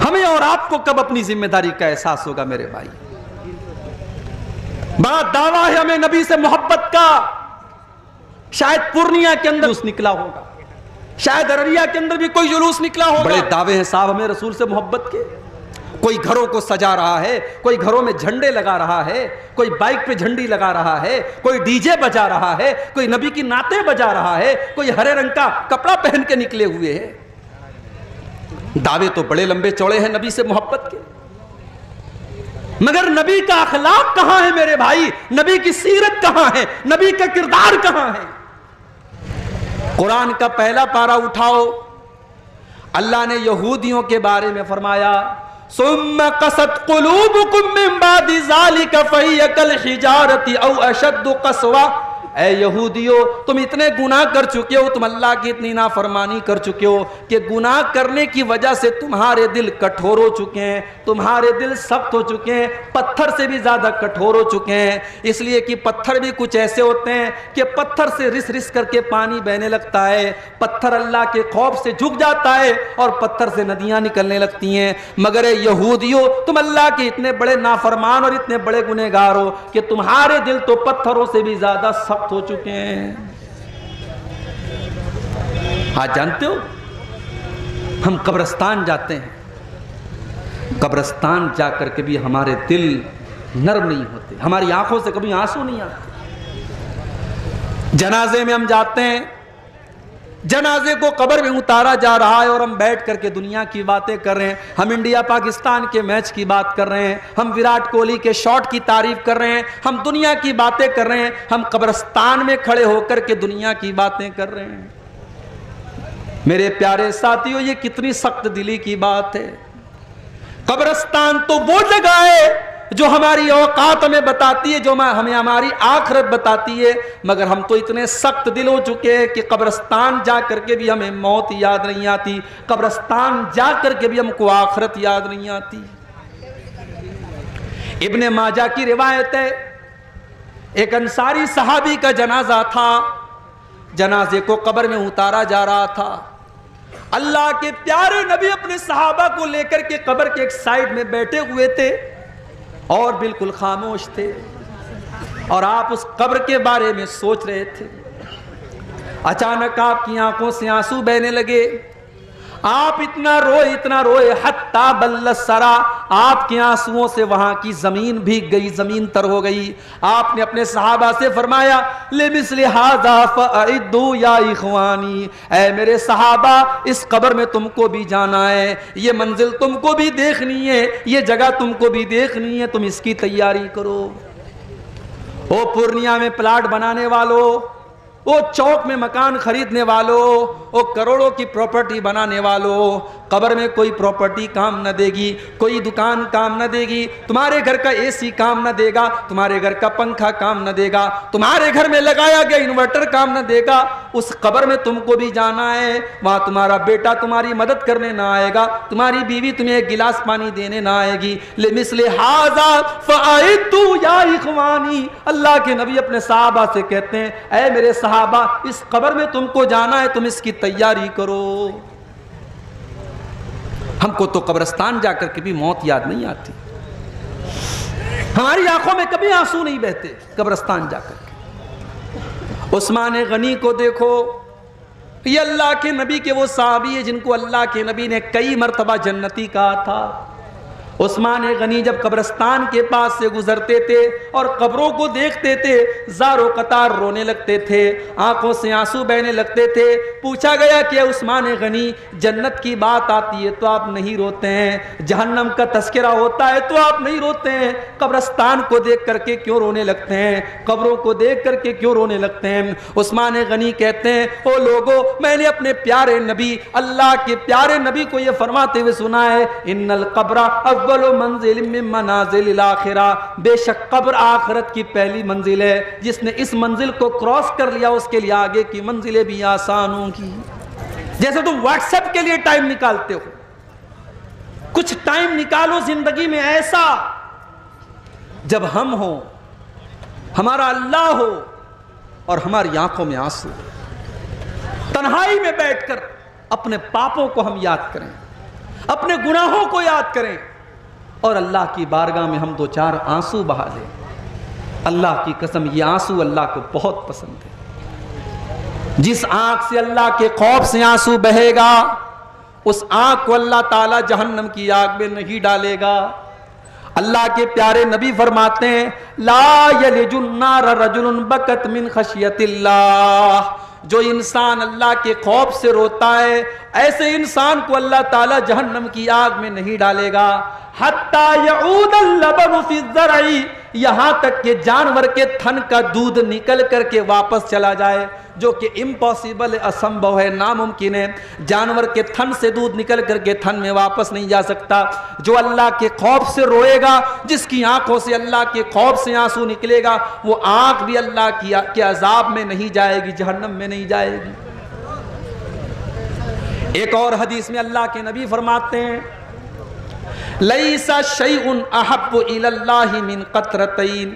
ہمیں اور آپ کو کب اپنی ذمہ داری کا احساس ہوگا میرے بھائی؟ بڑا دعویٰ ہے ہمیں نبی سے محبت کا، شاید پورنیہ کے اندر جلوس نکلا ہوگا، شاید ارریہ کے اندر بھی کوئی جلوس نکلا ہوگا، بڑے دعوے ہیں صاحب ہمیں رسول سے محبت کے۔ کوئی گھروں کو سجا رہا ہے، کوئی گھروں میں جھنڈے لگا رہا ہے، کوئی بائک پہ جھنڈی لگا رہا ہے، کوئی ڈی جے بجا رہا ہے، کوئی نبی کی نعتیں بجا رہا ہے، کوئی ہرے رنگ کا کپڑا پہن کے نکلے ہوئے ہیں۔ دعوے تو بڑے لمبے چوڑے ہیں نبی سے محبت کے، مگر نبی کا اخلاق کہاں ہے میرے بھائی؟ نبی کی سیرت کہاں ہے؟ نبی کا کردار کہاں ہے؟ قرآن کا پہلا پارہ اٹھاؤ، اللہ نے یہودیوں کے بارے میں فرمایا ثم قست قلوبکم من بعد ذالک فہی کالحجارۃ او اشد قسوہ۔ اے یہودیو، تم اتنے گناہ کر چکے ہو، تم اللہ کی اتنی نافرمانی کر چکے ہو کہ گناہ کرنے کی وجہ سے تمہارے دل کٹھور ہو چکے ہیں، تمہارے دل سخت ہو چکے ہیں، پتھر سے بھی زیادہ کٹھور ہو چکے ہیں۔ اس لیے کہ پتھر بھی کچھ ایسے ہوتے ہیں کہ پتھر سے رس رس کر کے پانی بہنے لگتا ہے، پتھر اللہ کے خوف سے جھک جاتا ہے اور پتھر سے ندیاں نکلنے لگتی ہیں۔ مگر اے یہودیو، تم اللہ کے اتنے بڑے نافرمان اور اتنے بڑے گنہگار ہو کہ تمہارے دل تو پتھروں سے بھی زیادہ سخت ہو چکے ہیں۔ آج جانتے ہو ہم قبرستان جاتے ہیں، قبرستان جا کر کے بھی ہمارے دل نرم نہیں ہوتے، ہماری آنکھوں سے کبھی آنسو نہیں آتے۔ جنازے میں ہم جاتے ہیں، جنازے کو قبر میں اتارا جا رہا ہے اور ہم بیٹھ کر کے دنیا کی باتیں کر رہے ہیں، ہم انڈیا پاکستان کے میچ کی بات کر رہے ہیں، ہم وراٹ کوہلی کے شاٹ کی تعریف کر رہے ہیں، ہم دنیا کی باتیں کر رہے ہیں، ہم قبرستان میں کھڑے ہو کر کے دنیا کی باتیں کر رہے ہیں۔ میرے پیارے ساتھیوں، یہ کتنی سخت دلی کی بات ہے۔ قبرستان تو وہ جگہ ہے جو ہماری اوقات ہمیں بتاتی ہے، جو ہمیں ہماری آخرت بتاتی ہے، مگر ہم تو اتنے سخت دل ہو چکے ہیں کہ قبرستان جا کر کے بھی ہمیں موت یاد نہیں آتی، قبرستان جا کر کے بھی ہم کو آخرت یاد نہیں آتی۔ ابن ماجہ کی روایت ہے، ایک انصاری صحابی کا جنازہ تھا، جنازے کو قبر میں اتارا جا رہا تھا۔ اللہ کے پیارے نبی اپنے صحابہ کو لے کر کے قبر کے ایک سائیڈ میں بیٹھے ہوئے تھے اور بالکل خاموش تھے، اور آپ اس قبر کے بارے میں سوچ رہے تھے۔ اچانک آپ کی آنکھوں سے آنسو بہنے لگے، آپ اتنا روئے حتی بل الثری، آپ کے آنسوؤں سے وہاں کی زمین بھیگ گئی، زمین تر ہو گئی۔ آپ نے اپنے صحابہ سے فرمایا لمثل ھذا فاعدوا یا اخوانی، اے میرے صحابہ، اس قبر میں تم کو بھی جانا ہے، یہ منزل تم کو بھی دیکھنی ہے، یہ جگہ تم کو بھی دیکھنی ہے، تم اس کی تیاری کرو۔ او پورنیہ میں پلاٹ بنانے والوں، وہ چوک میں مکان خریدنے والوں، وہ کروڑوں کی پراپرٹی بنانے والوں، قبر میں کوئی پراپرٹی کام نہ دے گی، کوئی دکان کام نہ دے گی، تمہارے گھر کا اے سی کام نہ دے گا، تمہارے گھر کا پنکھا کام نہ دے گا، تمہارے گھر میں لگایا گیا انورٹر کام نہ دے گا۔ اس قبر میں تم کو بھی جانا ہے، وہاں تمہارا بیٹا تمہاری مدد کرنے نہ آئے گا، تمہاری بیوی تمہیں ایک گلاس پانی دینے نہ آئے گی۔ لمثل ھذا فاعدوا یا اخوانی، اللہ کے نبی اپنے صحابہ سے کہتے ہیں اے میرے صحابہ، اس قبر میں تم کو جانا ہے، تم اس کی تیاری کرو۔ ہم کو تو قبرستان جا کر کے بھی موت یاد نہیں آتی، ہماری آنکھوں میں کبھی آنسو نہیں بہتے قبرستان جا کر کے۔ عثمان غنی کو دیکھو، یہ اللہ کے نبی کے وہ صحابی ہیں جن کو اللہ کے نبی نے کئی مرتبہ جنتی کہا تھا۔ عثمان غنی جب قبرستان کے پاس سے گزرتے تھے اور قبروں کو دیکھتے تھے، زار و قطار رونے لگتے تھے، آنکھوں سے آنسو بہنے لگتے تھے۔ پوچھا گیا کہ عثمان غنی، جنت کی بات آتی ہے تو آپ نہیں روتے ہیں، جہنم کا تذکرہ ہوتا ہے تو آپ نہیں روتے ہیں، قبرستان کو دیکھ کر کے کیوں رونے لگتے ہیں، قبروں کو دیکھ کر کے کیوں رونے لگتے ہیں؟ عثمان غنی کہتے ہیں او لوگو، میں نے اپنے پیارے نبی، اللہ کے پیارے نبی کو یہ فرماتے ہوئے سنا ہے ان القبر اول منزل من منازل الاخرہ، بے شک قبر آخرت کی پہلی منزل ہے، جس نے اس منزل کو کراس کر لیا اس کے لیے آگے کی منزلیں بھی آسان ہوں گی۔ جیسے تم واٹس ایپ کے لیے ٹائم نکالتے ہو، کچھ ٹائم نکالو زندگی میں ایسا جب ہم ہوں، ہمارا اللہ ہو اور ہماری آنکھوں میں آنسو، تنہائی میں بیٹھ کر اپنے پاپوں کو ہم یاد کریں، اپنے گناہوں کو یاد کریں اور اللہ کی بارگاہ میں ہم 2-4 آنسو بہا لیں. اللہ کی قسم یہ آنسو اللہ کو بہت پسند ہے. جس آنکھ سے اللہ کے خوف سے آنسو بہے گا اس آنکھ کو اللہ تعالیٰ جہنم کی آگ میں نہیں ڈالے گا. اللہ کے پیارے نبی فرماتے ہیں لا یلج النار رجل بکت من خشیت اللہ. جو انسان اللہ کے خوف سے روتا ہے ایسے انسان کو اللہ تعالیٰ جہنم کی آگ میں نہیں ڈالے گا. حتی یعود اللبن فی الزرع, یہاں تک کہ جانور کے تھن کا دودھ نکل کر کے واپس چلا جائے, جو کہ امپاسبل ہے, اسمبھو ہے, ناممکن ہے. جانور کے تھن سے دودھ نکل کر کے تھن میں واپس نہیں جا سکتا. جو اللہ کے خوف سے روئے گا, جس کی آنکھوں سے اللہ کے خوف سے آنسو نکلے گا, وہ آنکھ بھی اللہ کے عذاب میں نہیں جائے گی, جہنم میں نہیں جائے گی. ایک اور حدیث میں اللہ کے نبی فرماتے ہیں لیس شیء احب الی اللہ من قطرتین.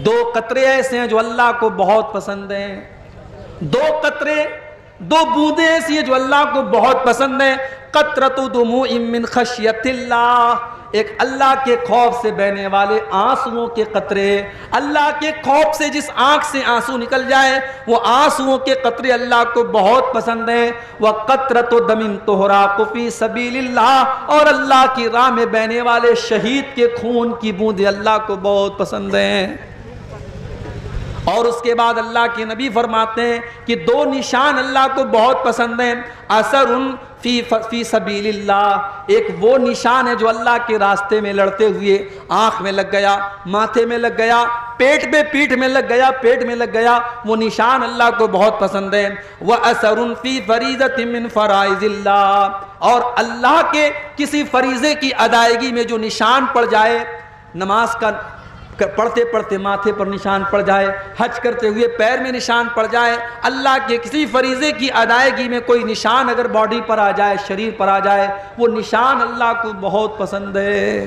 2 قطرے ایسے ہیں جو اللہ کو بہت پسند ہیں. 2 قطرے, 2 بوندیں ایسی ہیں جو اللہ کو بہت پسند ہیں. قطرۃ دموع من خشیت اللہ, ایک اللہ کے خوف سے بہنے والے آنسوؤں کے قطرے. اللہ کے خوف سے جس آنکھ سے آنسو نکل جائے وہ آنسوؤں کے قطرے اللہ کو بہت پسند ہیں. وقطرۃ دم تحراق فی سبیل اللہ, اور اللہ کی راہ میں بہنے والے شہید کے خون کی بوندیں اللہ کو بہت پسند ہیں. اور اس کے بعد اللہ کے نبی فرماتے ہیں کہ 2 نشان اللہ کو بہت پسند ہیں. اثر فی سبیل اللہ, ایک وہ نشان ہے جو اللہ کے راستے میں لڑتے ہوئے آنکھ میں لگ گیا, ماتھے میں لگ گیا, پیٹ میں, پیٹھ میں لگ گیا, پیٹ میں لگ گیا, وہ نشان اللہ کو بہت پسند ہے. وَأَثَرٌ فِي فَرِيضَةٍ مِّن فَرَائِضِ اللَّهِ, اور اللہ کے کسی فریضے کی ادائیگی میں جو نشان پڑ جائے, نماز کا پڑھتے پڑھتے ماتھے پر نشان پڑ جائے, حج کرتے ہوئے پیر میں نشان پڑ جائے, اللہ کے کسی فریضے کی ادائیگی میں کوئی نشان اگر باڈی پر آ جائے, شریر پر آ جائے, وہ نشان اللہ کو بہت پسند ہے.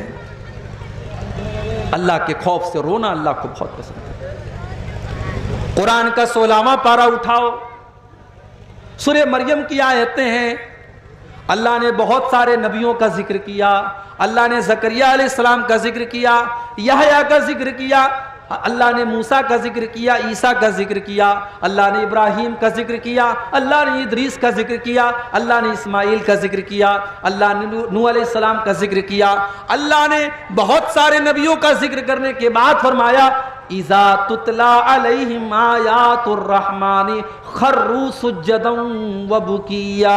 اللہ کے خوف سے رونا اللہ کو بہت پسند ہے. قرآن کا 16واں پارہ اٹھاؤ, سورہ مریم کی آیتیں ہیں. اللہ نے بہت سارے نبیوں کا ذکر کیا. اللہ نے زکریا علیہ السلام کا ذکر کیا, یحییٰ کا ذکر کیا, اللہ نے موسیٰ کا ذکر کیا, عیسیٰ کا ذکر کیا, اللہ نے ابراہیم کا ذکر کیا, اللہ نے ادریس کا ذکر کیا, اللہ نے اسماعیل کا ذکر کیا, اللہ نے نوح علیہ السلام کا ذکر کیا. اللہ نے بہت سارے نبیوں کا ذکر کرنے کے بعد فرمایا اذا تتلا علیہم آیات الرحمن خروا سجدا وبکیا.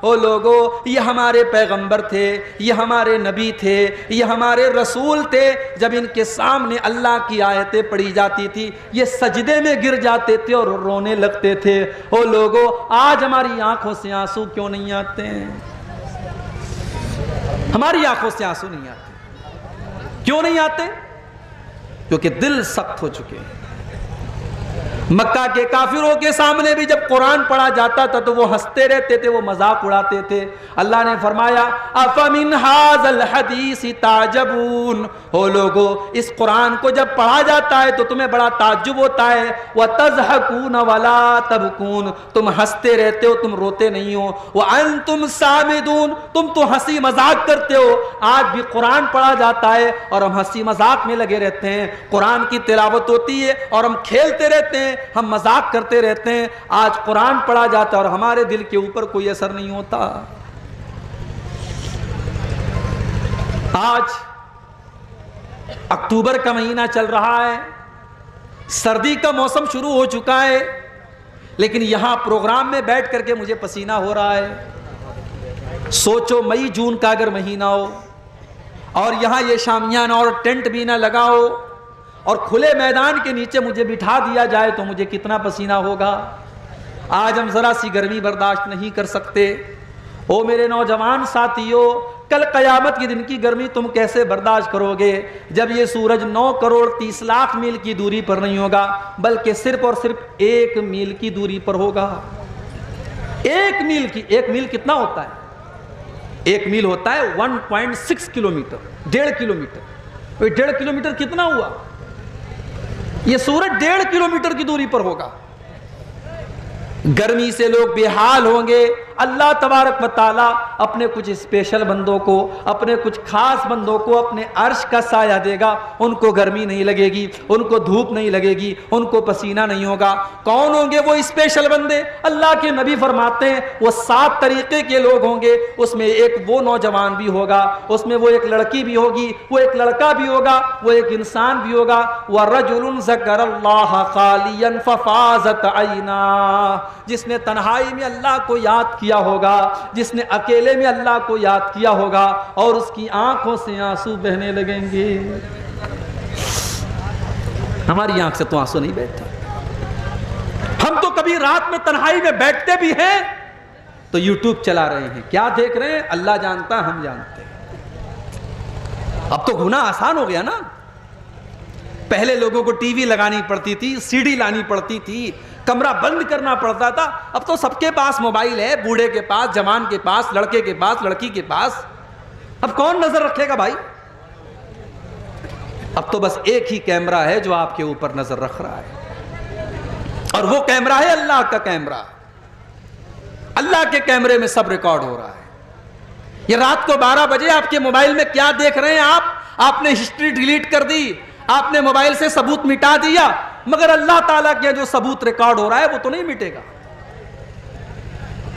او لوگو, یہ ہمارے پیغمبر تھے, یہ ہمارے نبی تھے, یہ ہمارے رسول تھے. جب ان کے سامنے اللہ کی آیتیں پڑھی جاتی تھی یہ سجدے میں گر جاتے تھے اور رونے لگتے تھے. او لوگو, آج ہماری آنکھوں سے آنسو کیوں نہیں آتے ہیں؟ ہماری آنکھوں سے آنسو نہیں آتے. کیوں نہیں آتے؟ کیونکہ دل سخت ہو چکے ہیں. مکہ کے کافروں کے سامنے بھی جب قرآن پڑھا جاتا تھا تو وہ ہنستے رہتے تھے, وہ مذاق اڑاتے تھے. اللہ نے فرمایا افمن ھذا الحدیث تعجبون, ہو لوگو اس قرآن کو جب پڑھا جاتا ہے تو تمہیں بڑا تعجب ہوتا ہے. وتضحکون ولا تبکون, تم ہنستے رہتے ہو, تم روتے نہیں ہو. وانتم صامدون, تم تو ہنسی مذاق کرتے ہو. آج بھی قرآن پڑھا جاتا ہے اور ہم ہنسی مذاق میں لگے رہتے ہیں. قرآن کی تلاوت ہوتی ہے اور ہم کھیلتے رہتے ہیں, ہم مذاق کرتے رہتے ہیں. آج قرآن پڑھا جاتا ہے اور ہمارے دل کے اوپر کوئی اثر نہیں ہوتا. آج اکتوبر کا مہینہ چل رہا ہے, سردی کا موسم شروع ہو چکا ہے, لیکن یہاں پروگرام میں بیٹھ کر کے مجھے پسینہ ہو رہا ہے. سوچو مئی جون کا اگر مہینہ ہو اور یہاں یہ شامیانہ اور ٹینٹ بھی نہ لگا ہو اور کھلے میدان کے نیچے مجھے بٹھا دیا جائے تو مجھے کتنا پسینہ ہوگا. آج ہم ذرا سی گرمی برداشت نہیں کر سکتے. او میرے نوجوان ساتھیو, کل قیامت کے دن کی گرمی تم کیسے برداشت کرو گے جب یہ سورج 9 کروڑ 30 لاکھ میل کی دوری پر نہیں ہوگا بلکہ صرف اور صرف 1 میل کی دوری پر ہوگا. 1 میل کی, 1 میل کتنا ہوتا ہے؟ 1 میل ہوتا ہے 1.6 کلومیٹر, 1.5 کلومیٹر. 1.5 کلومیٹر کتنا ہوا؟ یہ سورج 1.5 کلومیٹر کی دوری پر ہوگا. گرمی سے لوگ بے حال ہوں گے, اللہ تبارک و تعالیٰ اپنے کچھ اسپیشل بندوں کو، اپنے کچھ خاص بندوں کو اپنے عرش کا سایہ دے گا. ان کو گرمی نہیں لگے گی، ان کو دھوپ نہیں لگے گی، ان کو پسینہ نہیں ہوگا. کون ہوں گے وہ اسپیشل بندے؟ اللہ کے نبی فرماتے ہیں وہ 7 طریقے کے لوگ ہوں گے. اس میں ایک وہ نوجوان بھی ہوگا، اس میں وہ ایک لڑکی بھی ہوگی، وہ ایک لڑکا بھی ہوگا، وہ ایک انسان بھی ہوگا. وَرَجُلٌ ذَكَرَ اللَّهَ خَالِيًا فَفَاضَتْ عَيْنَاهُ، جس نے تنہائی میں اللہ کو یاد کیا ہوگا، جس نے اکیلے میں اللہ کو یاد کیا ہوگا اور اس کی آنکھوں سے آنسو بہنے لگیں گے. ہماری آنکھ سے تو آنسو نہیں بہتے. ہم تو کبھی رات میں تنہائی میں بیٹھتے بھی ہیں تو یوٹیوب چلا رہے ہیں. کیا دیکھ رہے ہیں اللہ جانتا، ہم جانتے ہیں. اب تو گناہ آسان ہو گیا نا. پہلے لوگوں کو ٹی وی لگانی پڑتی تھی، سی ڈی لانی پڑتی تھی، کمرہ بند کرنا پڑتا تھا. اب تو سب کے پاس موبائل ہے، بوڑھے کے پاس، جوان کے پاس، لڑکے کے پاس، لڑکی کے پاس. اب کون نظر رکھے گا بھائی؟ اب تو بس ایک ہی کیمرہ ہے جو آپ کے اوپر نظر رکھ رہا ہے، اور وہ کیمرہ ہے اللہ کا کیمرہ. اللہ کے کیمرے میں سب ریکارڈ ہو رہا ہے. یہ رات کو 12 بجے آپ کے موبائل میں کیا دیکھ رہے ہیں آپ نے ہسٹری ڈیلیٹ کر دی، آپ نے موبائل سے ثبوت مٹا دیا، مگر اللہ تعالیٰ کے جو ثبوت ریکارڈ ہو رہا ہے وہ تو نہیں مٹے گا.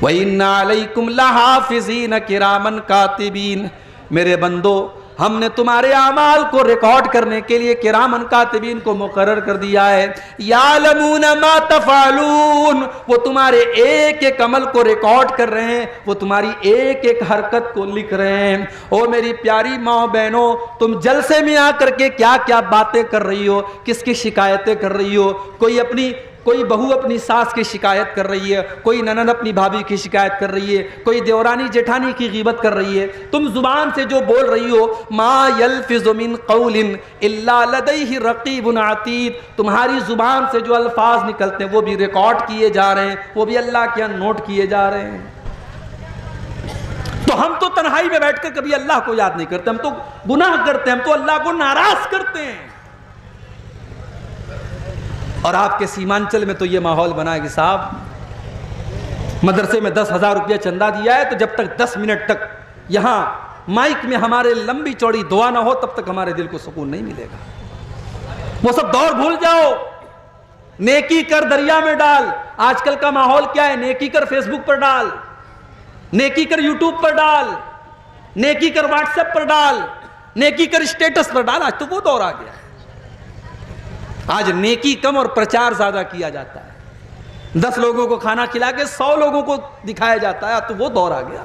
وَإِنَّ عَلَيْكُمْ لَحَافِظِينَ كِرَامًا كَاتِبِينَ، میرے بندو ہم نے تمہارے اعمال کو ریکارڈ کرنے کے لیے کرامن کاتبین کو مقرر کر دیا ہے. یعلمون ما تفعلون، وہ تمہارے ایک ایک عمل کو ریکارڈ کر رہے ہیں، وہ تمہاری ایک ایک حرکت کو لکھ رہے ہیں. او میری پیاری ماں بہنوں، تم جلسے میں آ کر کے کیا کیا باتیں کر رہی ہو، کس کی شکایتیں کر رہی ہو. کوئی بہو اپنی ساس کی شکایت کر رہی ہے، کوئی ننند اپنی بھابھی کی شکایت کر رہی ہے، کوئی دیورانی جیٹھانی کی غیبت کر رہی ہے. تم زبان سے جو بول رہی ہو، ما یلفظ من قول الا لدیہ رقیب عتید، تمہاری زبان سے جو الفاظ نکلتے ہیں وہ بھی ریکارڈ کیے جا رہے ہیں، وہ بھی اللہ کے یہاں نوٹ کیے جا رہے ہیں. تو ہم تو تنہائی میں بیٹھ کر کبھی اللہ کو یاد نہیں کرتے، ہم تو گناہ کرتے ہیں، ہم تو اللہ کو ناراض کرتے ہیں. اور آپ کے سیمانچل میں تو یہ ماحول بنا ہے کہ صاحب مدرسے میں 10,000 روپیہ چندہ دیا ہے تو جب تک 10 منٹ تک یہاں مائک میں ہمارے لمبی چوڑی دعا نہ ہو تب تک ہمارے دل کو سکون نہیں ملے گا. وہ سب دور بھول جاؤ، نیکی کر دریا میں ڈال. آج کل کا ماحول کیا ہے؟ نیکی کر فیس بک پر ڈال، نیکی کر یوٹیوب پر ڈال، نیکی کر واٹس ایپ پر ڈال، نیکی کر اسٹیٹس پر ڈال. آج تو وہ دور آ گیا ہے. آج نیکی کم اور پرچار زیادہ کیا جاتا ہے. 10 لوگوں کو کھانا کھلا کے 100 لوگوں کو دکھایا جاتا ہے. تو وہ دور آ گیا.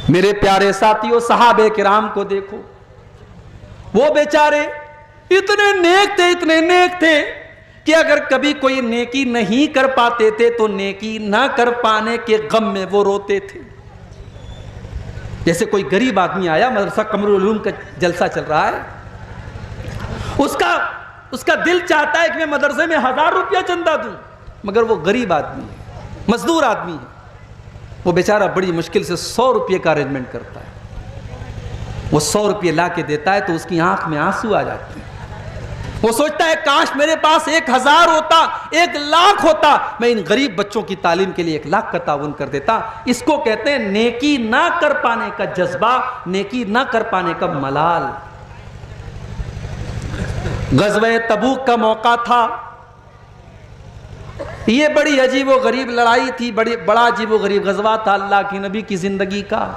میرے پیارے ساتھیوں، صحابہ کرام کو دیکھو، وہ بیچارے اتنے نیک تھے کہ اگر کبھی کوئی نیکی نہیں کر پاتے تھے تو نیکی نہ کر پانے کے غم میں وہ روتے تھے. جیسے کوئی غریب آدمی آیا، مدرسہ قمر العلوم کا جلسہ چل رہا ہے، اس کا دل چاہتا ہے کہ میں مدرسے میں 1000 روپیہ چندہ دوں، مگر وہ غریب آدمی ہے، مزدور آدمی ہے. وہ بیچارہ بڑی مشکل سے 100 روپیے کا ارینجمنٹ کرتا ہے. وہ 100 روپیے لا کے دیتا ہے تو اس کی آنکھ میں آنسو آ جاتے ہیں. وہ سوچتا ہے کاش میرے پاس 1000 ہوتا، 1,00,000 ہوتا، میں ان غریب بچوں کی تعلیم کے لیے 1,00,000 کا تعاون کر دیتا. اس کو کہتے ہیں نیکی نہ کر پانے کا جذبہ، نیکی نہ کر پانے کا ملال. غزوہ تبوک کا موقع تھا. یہ بڑی عجیب و غریب لڑائی تھی، بڑا عجیب و غریب غزوہ تھا اللہ کی نبی کی زندگی کا.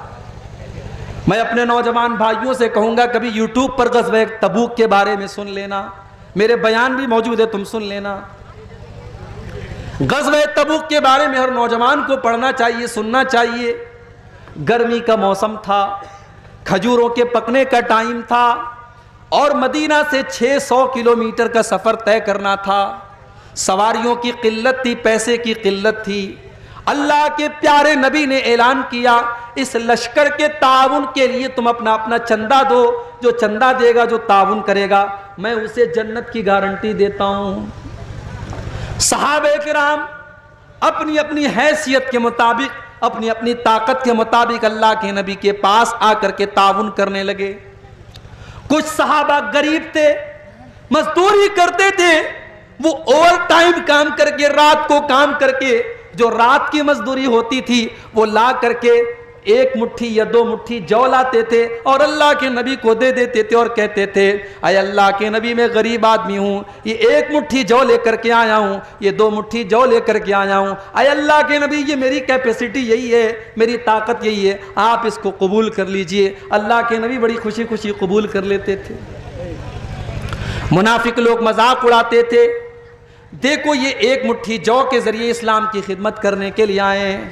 میں اپنے نوجوان بھائیوں سے کہوں گا کبھی یوٹیوب پر غزوہ تبوک کے بارے میں سن لینا، میرے بیان بھی موجود ہے، تم سن لینا. غزوہ تبوک کے بارے میں ہر نوجوان کو پڑھنا چاہیے، سننا چاہیے. گرمی کا موسم تھا، کھجوروں کے پکنے کا ٹائم تھا، اور مدینہ سے 600 کلومیٹر کا سفر طے کرنا تھا. سواریوں کی قلت تھی، پیسے کی قلت تھی. اللہ کے پیارے نبی نے اعلان کیا اس لشکر کے تعاون کے لیے تم اپنا اپنا چندہ دو. جو چندہ دے گا، جو تعاون کرے گا، میں اسے جنت کی گارنٹی دیتا ہوں. صحابہ کرام اپنی اپنی حیثیت کے مطابق، اپنی اپنی طاقت کے مطابق اللہ کے نبی کے پاس آ کر کے تعاون کرنے لگے. کچھ صحابہ غریب تھے، مزدوری کرتے تھے، وہ اوور ٹائم کام کر کے، رات کو کام کر کے جو رات کی مزدوری ہوتی تھی وہ لا کر کے 1 مٹھی یا 2 مٹھی جو لاتے تھے اور اللہ کے نبی کو دے دیتے تھے اور کہتے تھے اے اللہ کے نبی میں غریب آدمی ہوں، یہ 1 مٹھی جو لے کر کے آیا ہوں، یہ 2 مٹھی جو لے کر کے آیا ہوں، اے اللہ کے نبی یہ میری کیپیسٹی یہی ہے، میری طاقت یہی ہے، آپ اس کو قبول کر لیجئے۔ اللہ کے نبی بڑی خوشی خوشی قبول کر لیتے تھے۔ منافق لوگ مذاق اڑاتے تھے، دیکھو یہ 1 مٹھی جو کے ذریعے اسلام کی خدمت کرنے کے لیے آئے ہیں۔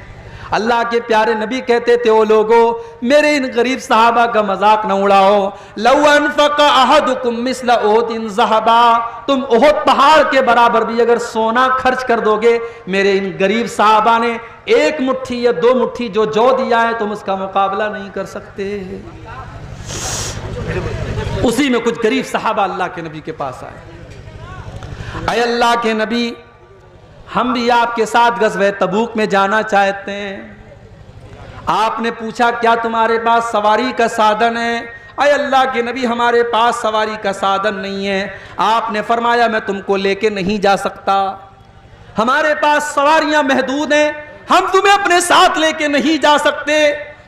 اللہ کے پیارے نبی کہتے تھے او لوگو میرے ان غریب صحابہ کا مذاق نہ اڑاؤ، لو انفق احدکم مثل احد ذهبا، تم احد پہاڑ کے برابر بھی اگر سونا خرچ کر دو گے میرے ان غریب صحابہ نے 1 مٹھی یا 2 مٹھی جو دیا ہے تم اس کا مقابلہ نہیں کر سکتے۔ اسی میں کچھ غریب صحابہ اللہ کے نبی کے پاس آئے، اے اللہ کے نبی ہم بھی آپ کے ساتھ غزوہ تبوک میں جانا چاہتے ہیں۔ آپ نے پوچھا کیا تمہارے پاس سواری کا سادن ہے؟ اے اللہ کے نبی ہمارے پاس سواری کا سادن نہیں ہے۔ آپ نے فرمایا میں تم کو لے کے نہیں جا سکتا، ہمارے پاس سواریاں محدود ہیں، ہم تمہیں اپنے ساتھ لے کے نہیں جا سکتے،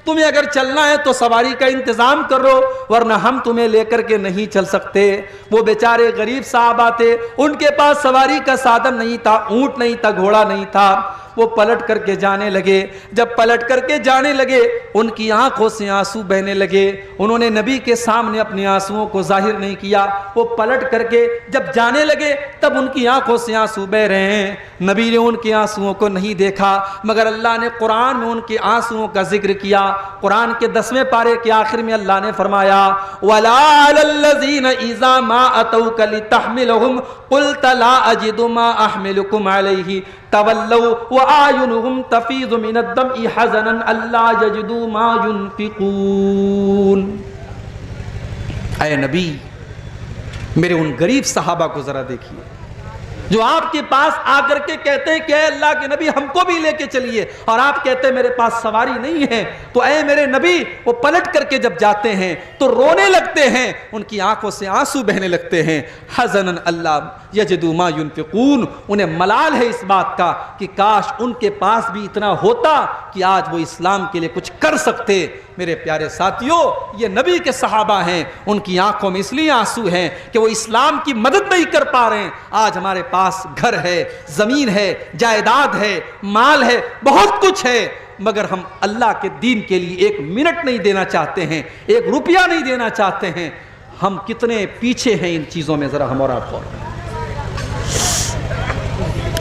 تمہیں اگر چلنا ہے تو سواری کا انتظام کرو ورنہ ہم تمہیں لے کر کے نہیں چل سکتے۔ وہ بیچارے غریب صحابہ تھے، ان کے پاس سواری کا سادن نہیں تھا، اونٹ نہیں تھا، گھوڑا نہیں تھا، وہ پلٹ کر کے جانے لگے۔ جب پلٹ کر کے جانے لگے ان کی آنکھوں سے آنسو بہنے لگے، انہوں نے نبی کے سامنے اپنے آنسوؤں کو ظاہر نہیں کیا، وہ پلٹ کر کے جب جانے لگے تب ان کی آنکھوں سے آنسو بہ رہے ہیں، نبی نے ان کے آنسوؤں کو نہیں دیکھا، مگر اللہ نے قرآن میں ان کے آنسوؤں کا ذکر کیا۔ قرآن کے 10ویں پارے کے آخر میں اللہ نے فرمایا وَلَا عَلَى الَّذِينَ إِذَا مَا أَتَوْكَ لِتَحْمِلَهُمْ قُلْتَ لَا أَجِدُ مَا أَحْمِلُكُمْ عَلَيْهِ تَوَلَّوْا وَأَعْيُنُهُمْ تَفِيضُ مِنَ الدَّمْعِ حَزَنًا أَلَّا يَجِدُوا مَا يُنْفِقُونَ۔ اے نبی میرے ان غریب صحابہ کو ذرا دیکھیے جو آپ کے پاس آ کر کے کہتے ہیں کہ اے اللہ کے نبی ہم کو بھی لے کے چلیے، اور آپ کہتے ہیں میرے پاس سواری نہیں ہے، تو اے میرے نبی وہ پلٹ کر کے جب جاتے ہیں تو رونے لگتے ہیں، ان کی آنکھوں سے آنسو بہنے لگتے ہیں۔ حزناً اللہ یجدوا ما ينفقون، انہیں ملال ہے اس بات کا کہ کاش ان کے پاس بھی اتنا ہوتا کہ آج وہ اسلام کے لیے کچھ کر سکتے۔ میرے پیارے ساتھیوں یہ نبی کے صحابہ ہیں، ان کی آنکھوں میں اس لیے آنسو ہیں کہ وہ اسلام کی مدد نہیں کر پا رہے ہیں۔ آج ہمارے پاس گھر ہے، زمین ہے، جائیداد ہے، مال ہے، بہت کچھ ہے، مگر ہم اللہ کے دین کے لیے 1 منٹ نہیں دینا چاہتے ہیں، 1 روپیہ نہیں دینا چاہتے ہیں۔ ہم کتنے پیچھے ہیں ان چیزوں میں، ذرا ہم اور آپ غور کریں۔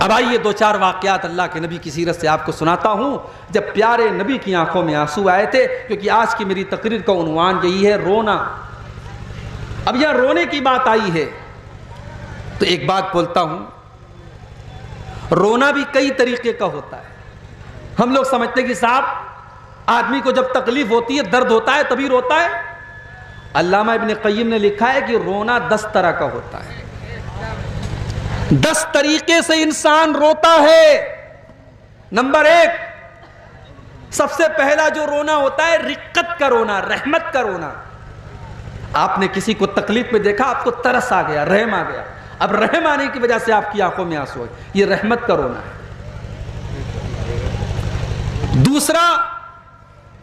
اب آئیے 2-4 واقعات اللہ کے نبی کی سیرت سے آپ کو سناتا ہوں جب پیارے نبی کی آنکھوں میں آنسو آئے تھے، کیونکہ آج کی میری تقریر کا عنوان یہی ہے رونا۔ اب یہاں رونے کی بات آئی ہے تو ایک بات بولتا ہوں، رونا بھی کئی طریقے کا ہوتا ہے۔ ہم لوگ سمجھتے ہیں کہ صاحب آدمی کو جب تکلیف ہوتی ہے، درد ہوتا ہے تبھی روتا ہے۔ علامہ ابن قیم نے لکھا ہے کہ رونا 10 طرح کا ہوتا ہے، 10 طریقے سے انسان روتا ہے۔ نمبر 1 سب سے پہلا جو رونا ہوتا ہے رقت کا رونا، رحمت کا رونا۔ آپ نے کسی کو تکلیف میں دیکھا، آپ کو ترس آ گیا، رحم آ گیا، اب رحم آنے کی وجہ سے آپ کی آنکھوں میں آنسو ہے، یہ رحمت کا رونا ہے۔ دوسرا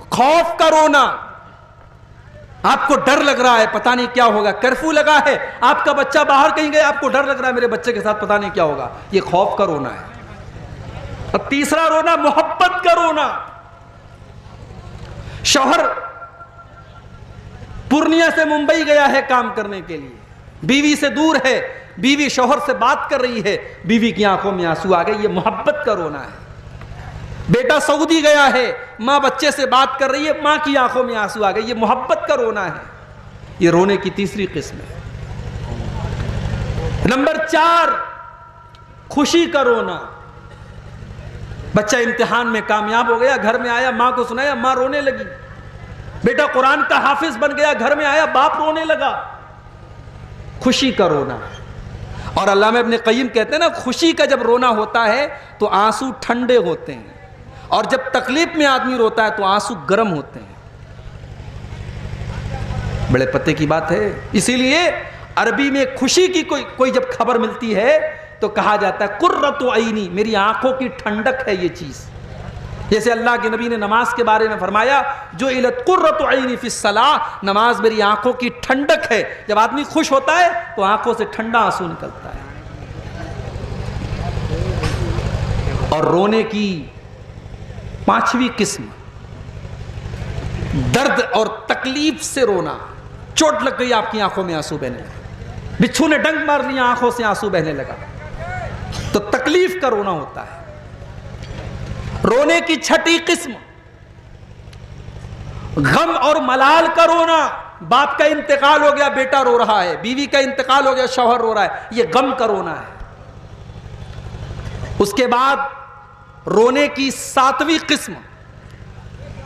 خوف کا رونا، آپ کو ڈر لگ رہا ہے، پتہ نہیں کیا ہوگا، کرفیو لگا ہے، آپ کا بچہ باہر کہیں گئے، آپ کو ڈر لگ رہا ہے میرے بچے کے ساتھ پتہ نہیں کیا ہوگا، یہ خوف کا رونا ہے۔ اور تیسرا رونا محبت کا رونا، شوہر پورنیہ سے ممبئی گیا ہے کام کرنے کے لیے، بیوی سے دور ہے، بیوی شوہر سے بات کر رہی ہے، بیوی کی آنکھوں میں آنسو آ گئے، یہ محبت کا رونا ہے۔ بیٹا سعودی گیا ہے، ماں بچے سے بات کر رہی ہے، ماں کی آنکھوں میں آنسو آ گئے، یہ محبت کا رونا ہے۔ یہ رونے کی تیسری قسم ہے۔ نمبر 4 خوشی کا رونا، بچہ امتحان میں کامیاب ہو گیا، گھر میں آیا، ماں کو سنایا، ماں رونے لگی، بیٹا قرآن کا حافظ بن گیا، گھر میں آیا، باپ رونے لگا، خوشی کا رونا۔ اور علامہ ابن قیم کہتے ہیں نا، خوشی کا جب رونا ہوتا ہے تو آنسو ٹھنڈے ہوتے ہیں، اور جب تکلیف میں آدمی روتا ہے تو آنسو گرم ہوتے ہیں۔ بڑے پتے کی بات ہے۔ اسی لیے عربی میں خوشی کی کوئی جب خبر ملتی ہے تو کہا جاتا ہے قرۃ عینی، میری آنکھوں کی ٹھنڈک ہے یہ چیز. جیسے اللہ کے نبی نے نماز کے بارے میں فرمایا جعلت قرۃ عینی فی الصلاۃ، نماز میری آنکھوں کی ٹھنڈک ہے. جب آدمی خوش ہوتا ہے تو آنکھوں سے ٹھنڈا آنسو نکلتا ہے. اور رونے کی 5ویں قسم درد اور تکلیف سے رونا. چوٹ لگ گئی، آپ کی آنکھوں میں آنسو بہنے لگا، بچھو نے ڈنک مار لیا، آنکھوں سے آنسو بہنے لگا، تو تکلیف کا رونا ہوتا ہے. رونے کی 6ٹھی قسم غم اور ملال کا رونا. باپ کا انتقال ہو گیا، بیٹا رو رہا ہے، بیوی کا انتقال ہو گیا، شوہر رو رہا ہے، یہ غم کا رونا ہے. اس کے بعد رونے کی 7ویں قسم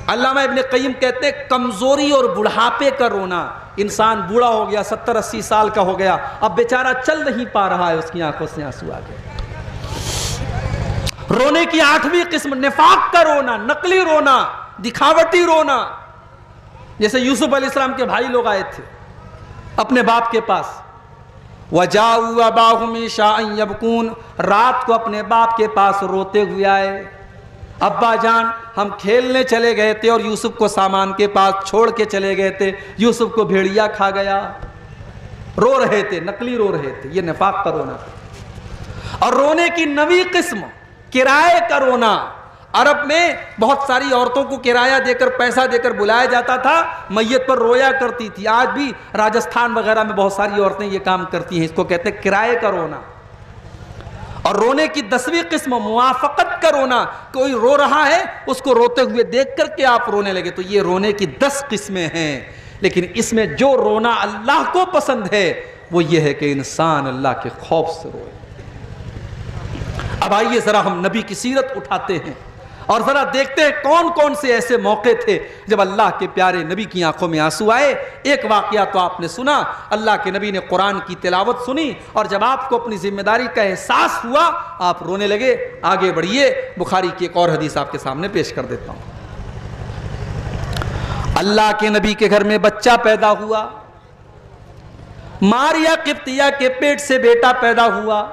علامہ ابن قیم کہتے ہیں کمزوری اور بڑھاپے کا رونا. انسان بوڑھا ہو گیا، 70-80 سال کا ہو گیا، اب بیچارہ چل نہیں پا رہا ہے، اس کی آنکھوں سے آنسو آ گئے. رونے کی 8ویں قسم نفاق کا رونا، نقلی رونا، دکھاوٹی رونا. جیسے یوسف علیہ السلام کے بھائی لوگ آئے تھے اپنے باپ کے پاس، وَجَاءُوا أَبَاهُمْ عِشَاءً يَبْكُونَ، رات کو اپنے باپ کے پاس روتے ہوئے آئے. ابا جان ہم کھیلنے چلے گئے تھے اور یوسف کو سامان کے پاس چھوڑ کے چلے گئے تھے، یوسف کو بھیڑیا کھا گیا. رو رہے تھے، نقلی رو رہے تھے، یہ نفاق کا رونا تھا. اور رونے کی 9ویں قسم کرائے کا رونا. عرب میں بہت ساری عورتوں کو کرایہ دے کر، پیسہ دے کر بلایا جاتا تھا، میت پر رویا کرتی تھی. آج بھی راجستھان وغیرہ میں بہت ساری عورتیں یہ کام کرتی ہیں، اس کو کہتے ہیں کرائے کا رونا. اور رونے کی 10ویں قسم موافقت کا رونا. کوئی رو رہا ہے، اس کو روتے ہوئے دیکھ کر کے آپ رونے لگے. تو یہ رونے کی 10 قسمیں ہیں. لیکن اس میں جو رونا اللہ کو پسند ہے وہ یہ ہے کہ انسان اللہ کے خوف سے روئے. اب آئیے ذرا ہم نبی کی سیرت اٹھاتے ہیں اور ذرا دیکھتے ہیں کون کون سے ایسے موقع تھے جب اللہ کے پیارے نبی کی آنکھوں میں آنسو آئے. ایک واقعہ تو آپ نے سنا، اللہ کے نبی نے قرآن کی تلاوت سنی اور جب آپ کو اپنی ذمہ داری کا احساس ہوا آپ رونے لگے. آگے بڑھیے، بخاری کی ایک اور حدیث آپ کے سامنے پیش کر دیتا ہوں. اللہ کے نبی کے گھر میں بچہ پیدا ہوا، ماریا قبطیہ کے پیٹ سے بیٹا پیدا ہوا.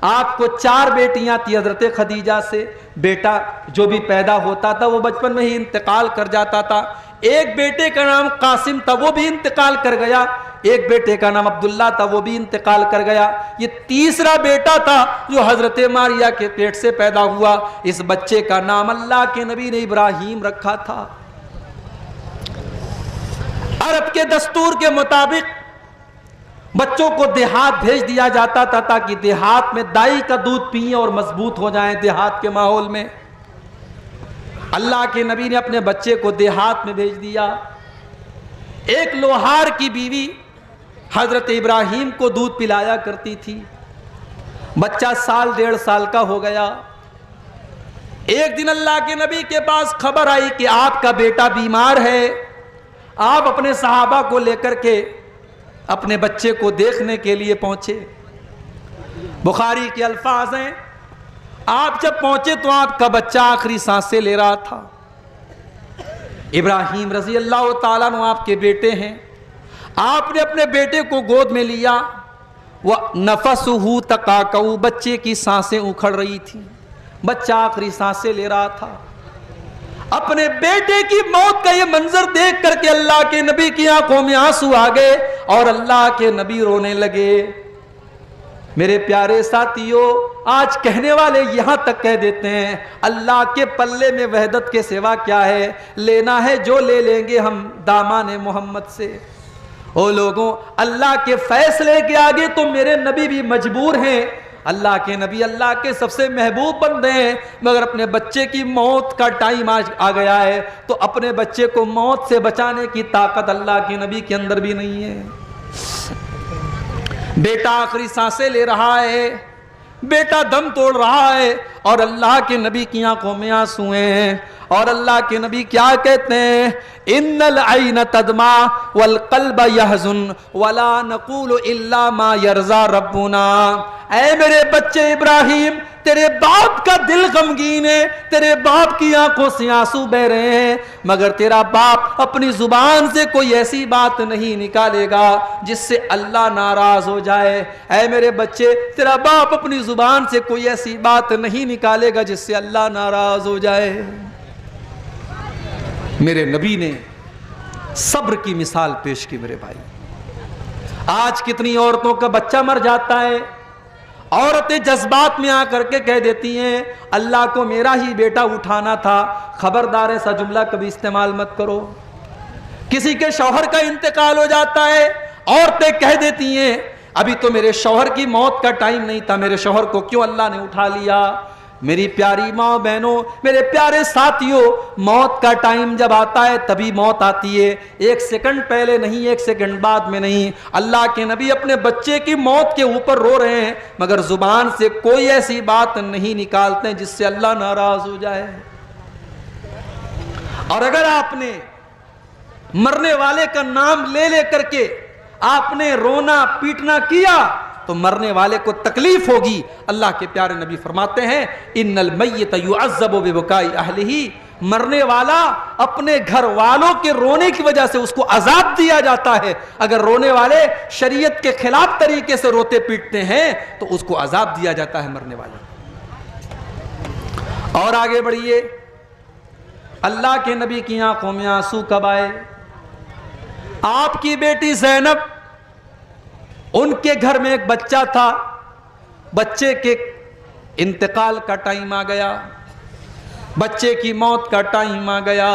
آپ کو 4 بیٹیاں تھی حضرت خدیجہ سے. بیٹا جو بھی پیدا ہوتا تھا وہ بچپن میں ہی انتقال کر جاتا تھا. ایک بیٹے کا نام قاسم تھا، وہ بھی انتقال کر گیا. ایک بیٹے کا نام عبداللہ تھا، وہ بھی انتقال کر گیا. یہ تیسرا بیٹا تھا جو حضرت ماریا کے پیٹ سے پیدا ہوا. اس بچے کا نام اللہ کے نبی نے ابراہیم رکھا تھا. عرب کے دستور کے مطابق بچوں کو دیہات بھیج دیا جاتا تھا تاکہ دیہات میں دائی کا دودھ پئیں اور مضبوط ہو جائیں دیہات کے ماحول میں. اللہ کے نبی نے اپنے بچے کو دیہات میں بھیج دیا. ایک لوہار کی بیوی حضرت ابراہیم کو دودھ پلایا کرتی تھی. بچہ 1.5 سال کا ہو گیا. ایک دن اللہ کے نبی کے پاس خبر آئی کہ آپ کا بیٹا بیمار ہے. آپ اپنے صحابہ کو لے کر کے اپنے بچے کو دیکھنے کے لیے پہنچے. بخاری کے الفاظ ہیں، آپ جب پہنچے تو آپ کا بچہ آخری سانسیں لے رہا تھا. ابراہیم رضی اللہ تعالیٰ عنہ آپ کے بیٹے ہیں. آپ نے اپنے بیٹے کو گود میں لیا. وَنَفَسُهُ تَقَاقَعُ، بچے کی سانسیں اکھڑ رہی تھی، بچہ آخری سانسیں لے رہا تھا. اپنے بیٹے کی موت کا یہ منظر دیکھ کر کے اللہ کے نبی کی آنکھوں میں آنسو آ گئے اور اللہ کے نبی رونے لگے. میرے پیارے ساتھیو، آج کہنے والے یہاں تک کہہ دیتے ہیں اللہ کے پلے میں وحدت کے سوا کیا ہے، لینا ہے جو لے لیں گے ہم دامان محمد سے. او لوگوں، اللہ کے فیصلے کے آگے تو میرے نبی بھی مجبور ہیں. اللہ کے نبی اللہ کے سب سے محبوب بندے ہیں، مگر اپنے بچے کی موت کا ٹائم آج آ گیا ہے تو اپنے بچے کو موت سے بچانے کی طاقت اللہ کے نبی کے اندر بھی نہیں ہے. بیٹا آخری سانسیں لے رہا ہے، بیٹا دم توڑ رہا ہے اور اللہ کے نبی کی آنکھوں میں آنسو ہیں. اور اللہ کے نبی کیا کہتے ہیں؟ ان العین تدمع والقلب یحزن ولا نقول الا ما یرضی ربنا. اے میرے بچے ابراہیم، تیرے باپ کا دل غمگین ہے، تیرے باپ کی آنکھوں سے آنسو بہ رہے ہیں، مگر تیرا باپ اپنی زبان سے کوئی ایسی بات نہیں نکالے گا جس سے اللہ ناراض ہو جائے. اے میرے بچے، تیرا باپ اپنی زبان سے کوئی ایسی بات نہیں نکالے گا جس سے اللہ ناراض ہو جائے. میرے نبی نے صبر کی مثال پیش کی. میرے بھائی، آج کتنی عورتوں کا بچہ مر جاتا ہے، عورتیں جذبات میں آ کر کے کہہ دیتی ہیں اللہ کو میرا ہی بیٹا اٹھانا تھا. خبردار ایسا جملہ کبھی استعمال مت کرو. کسی کے شوہر کا انتقال ہو جاتا ہے، عورتیں کہہ دیتی ہیں ابھی تو میرے شوہر کی موت کا ٹائم نہیں تھا، میرے شوہر کو کیوں اللہ نے اٹھا لیا. میری پیاری ماں بہنوں، میرے پیارے ساتھیوں، موت کا ٹائم جب آتا ہے تبھی موت آتی ہے، ایک سیکنڈ پہلے نہیں، ایک سیکنڈ بعد میں نہیں. اللہ کے نبی اپنے بچے کی موت کے اوپر رو رہے ہیں مگر زبان سے کوئی ایسی بات نہیں نکالتے جس سے اللہ ناراض ہو جائے. اور اگر آپ نے مرنے والے کا نام لے لے کر کے آپ نے رونا پیٹنا کیا تو مرنے والے کو تکلیف ہوگی. اللہ کے پیارے نبی فرماتے ہیں ان المیت یعذب ببکاء اہلہ، مرنے والا اپنے گھر والوں کے رونے کی وجہ سے اس کو عذاب دیا جاتا ہے. اگر رونے والے شریعت کے خلاف طریقے سے روتے پیٹتے ہیں تو اس کو عذاب دیا جاتا ہے مرنے والے. اور آگے بڑھیے، اللہ کے نبی کی آنکھوں میں آنسو کب آئے؟ آپ کی بیٹی زینب، ان کے گھر میں ایک بچہ تھا، بچے کے انتقال کا ٹائم آ گیا، بچے کی موت کا ٹائم آ گیا.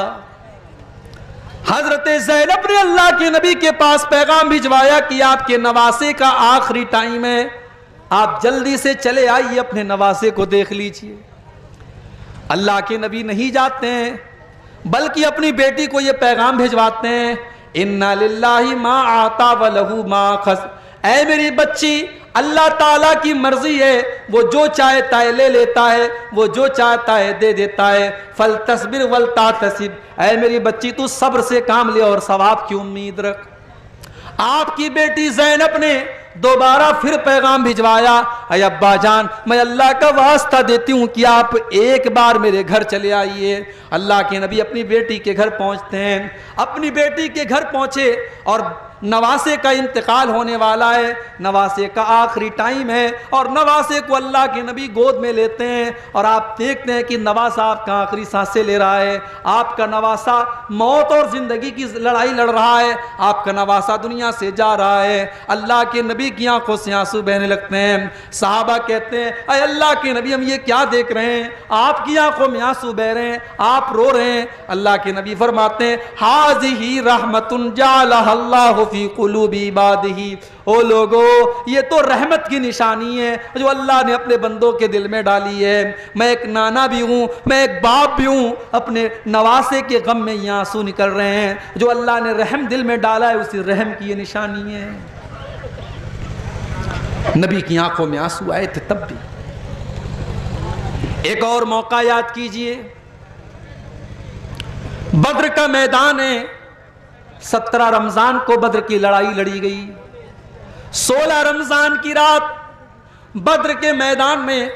حضرت زینب نے اللہ کے نبی کے پاس پیغام بھجوایا کہ آپ کے نواسے کا آخری ٹائم ہے، آپ جلدی سے چلے آئیے، اپنے نواسے کو دیکھ لیجئے. اللہ کے نبی نہیں جاتے ہیں بلکہ اپنی بیٹی کو یہ پیغام بھجواتے ہیں اِنَّا لِلَّهِ مَا آتَا وَلَهُ مَا خَسْ. اے میری بچی، اللہ تعالیٰ کی مرضی ہے، وہ جو چاہتا ہے لے لیتا ہے، وہ جو چاہتا ہے دے دیتا ہے. فَلْتَصْبِرْ وَلْتَعْتَسِبْ. اے میری بچی، تو صبر سے کام لے اور ثواب کی امید رکھ. آپ کی بیٹی زینب نے دوبارہ پھر پیغام بھجوایا، اے ابا جان، میں اللہ کا واسطہ دیتی ہوں کہ آپ ایک بار میرے گھر چلے آئیے. اللہ کے نبی اپنی بیٹی کے گھر پہنچتے ہیں. اپنی بیٹی کے گھر پہنچے اور نواسے کا انتقال ہونے والا ہے، نواسے کا آخری ٹائم ہے اور نواسے کو اللہ کے نبی گود میں لیتے ہیں اور آپ دیکھتے ہیں کہ نواسا آپ کا آخری سانسیں لے رہا ہے. آپ کا نواسا موت اور زندگی کی لڑائی لڑ رہا ہے، آپ کا نواسا دنیا سے جا رہا ہے. اللہ کے نبی کی آنکھوں سے آنسو بہنے لگتے ہیں. صحابہ کہتے ہیں اے اللہ کے نبی، ہم یہ کیا دیکھ رہے ہیں؟ آپ کی آنکھوں میں آنسو بہ رہے ہیں، آپ رو رہے ہیں. اللہ کے نبی فرماتے ہیں ہذہ رحمت جعلہ اللہ فی قلوب عبادہ. او لوگو، یہ تو رحمت کی نشانی ہے جو اللہ نے اپنے بندوں کے دل میں ڈالی ہے. میں ایک نانا بھی ہوں، میں ایک باپ بھی ہوں، اپنے نواسے کے غم میں یہ آنسو نکل رہے ہیں. جو اللہ نے رحم دل میں ڈالا ہے اسی رحم کی یہ نشانی ہے. نبی کی آنکھوں میں آنسو آئے تھے تب بھی. ایک اور موقع یاد کیجئے، بدر کا میدان ہے. 17 رمضان کو بدر کی لڑائی لڑی گئی. 16 رمضان کی رات بدر کے میدان میں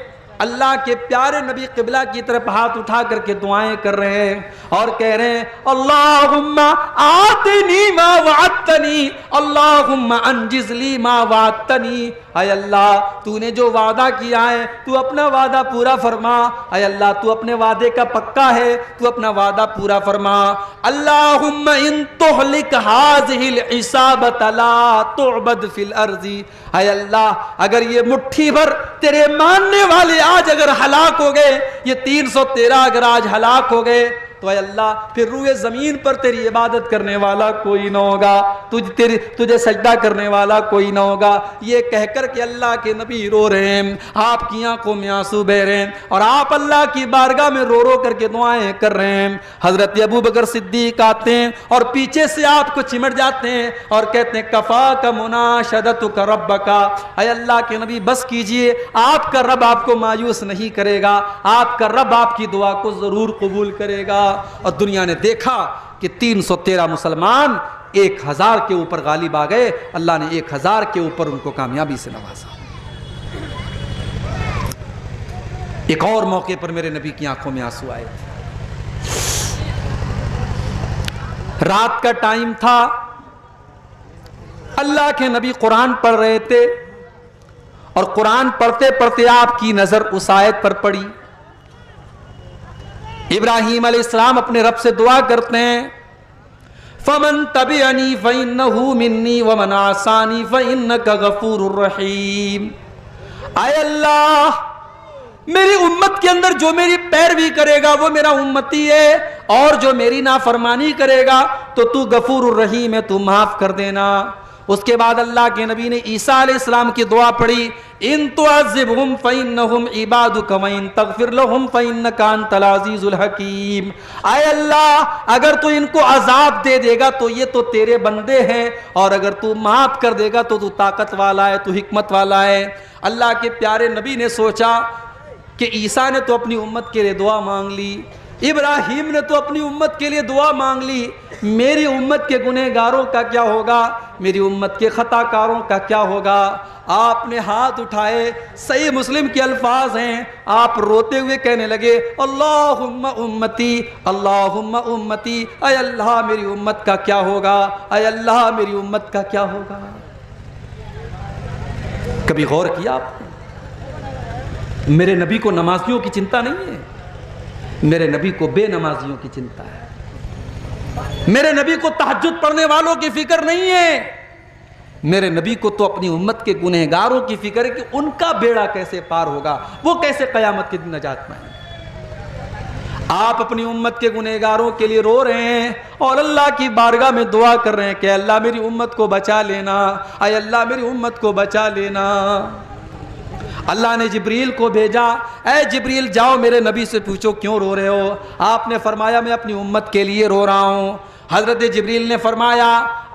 اللہ کے پیارے نبی قبلہ کی طرف ہاتھ اٹھا کر کے دعائیں کر رہے ہیں اور کہہ رہے ہیں اللہم آتنی ما وعدتنی، اللہم انجز لی ما وعدتنی. اے اللہ، تو نے جو وعدہ کیا ہے تو اپنا وعدہ پورا فرما. اے اللہ، تو اپنے وعدے کا پکا ہے، تو اپنا وعدہ پورا فرما. اللہم ان تہلک ہذہ العصابۃ لا تعبد فی الارض. اے اللہ، اگر یہ مٹھی بھر تیرے ماننے والے آج اگر ہلاک ہو گئے، یہ 313 اگر آج ہلاک ہو گئے تو اے اللہ پھر روئے زمین پر تیری عبادت کرنے والا کوئی نہ ہوگا، تجھے سجدہ کرنے والا کوئی نہ ہوگا. یہ کہہ کر کہ اللہ کے نبی رو رہے ہیں، آپ کی آنکھوں میں آنسو بہ رہے ہیں اور آپ اللہ کی بارگاہ میں رو رو کر کے دعائیں کر رہے ہیں. حضرت ابو بکر صدیق آتے ہیں اور پیچھے سے آپ کو چمٹ جاتے ہیں اور کہتے ہیں کفاک مناشدتک ربک. اے اللہ کے نبی بس کیجئے، آپ کا رب آپ کو مایوس نہیں کرے گا، آپ کا رب آپ کی دعا کو ضرور قبول کرے گا. اور دنیا نے دیکھا کہ 313 مسلمان 1000 کے اوپر غالب آ گئے. اللہ نے 1000 کے اوپر ان کو کامیابی سے نوازا. ایک اور موقع پر میرے نبی کی آنکھوں میں آنسو آئے. رات کا ٹائم تھا, اللہ کے نبی قرآن پڑھ رہے تھے, اور قرآن پڑھتے پڑھتے آپ کی نظر اس آیت پر پڑی. ابراہیم علیہ السلام اپنے رب سے دعا کرتے ہیں, فَمَن تَبِعَنِي فَإِنَّهُ مِنِّي وَمَنْ عَصَانِي فَإِنَّكَ غَفُورٌ رَحِيمٌ. اے اللہ, میری امت کے اندر جو میری پیروی کرے گا وہ میرا امتی ہے, اور جو میری نافرمانی کرے گا تو غفور الرحیم ہے, تو معاف کر دینا. اس کے بعد اللہ کے نبی نے عیسیٰ علیہ السلام کی دعا پڑھی, ان تعذبہم فإنہم عبادک وإن تغفر لہم فإنک انت العزیز الحکیم. اے اللہ, اگر تو ان کو عذاب دے دے گا تو یہ تو تیرے بندے ہیں, اور اگر تو معاف کر دے گا تو طاقت والا ہے, تو حکمت والا ہے. اللہ کے پیارے نبی نے سوچا کہ عیسیٰ نے تو اپنی امت کے لیے دعا مانگ لی, ابراہیم نے تو اپنی امت کے لیے دعا مانگ لی, میری امت کے گنہگاروں کا کیا ہوگا, میری امت کے خطا کاروں کا کیا ہوگا. آپ نے ہاتھ اٹھائے, صحیح مسلم کے الفاظ ہیں, آپ روتے ہوئے کہنے لگے, اللہم امتی اللہم امتی, اے اللہ میری امت کا کیا ہوگا, اے اللہ میری امت کا کیا ہوگا. کبھی غور کیا آپ نے؟ میرے نبی کو نمازیوں کی چنتا نہیں ہے, میرے نبی کو بے نمازیوں کی چنتا ہے. میرے نبی کو تہجد پڑھنے والوں کی فکر نہیں ہے, میرے نبی کو تو اپنی امت کے گنہگاروں کی فکر ہے کہ ان کا بیڑا کیسے پار ہوگا, وہ کیسے قیامت کے دن نجات پائیں. آپ اپنی امت کے گنہگاروں کے لیے رو رہے ہیں اور اللہ کی بارگاہ میں دعا کر رہے ہیں کہ اللہ میری امت کو بچا لینا, اے اللہ میری امت کو بچا لینا. اللہ نے جبریل کو بھیجا, اے جبریل جاؤ میرے نبی سے پوچھو کیوں رو رہے ہو. آپ نے فرمایا میں اپنی امت کے لیے رو رہا ہوں. حضرت جبریل نے فرمایا,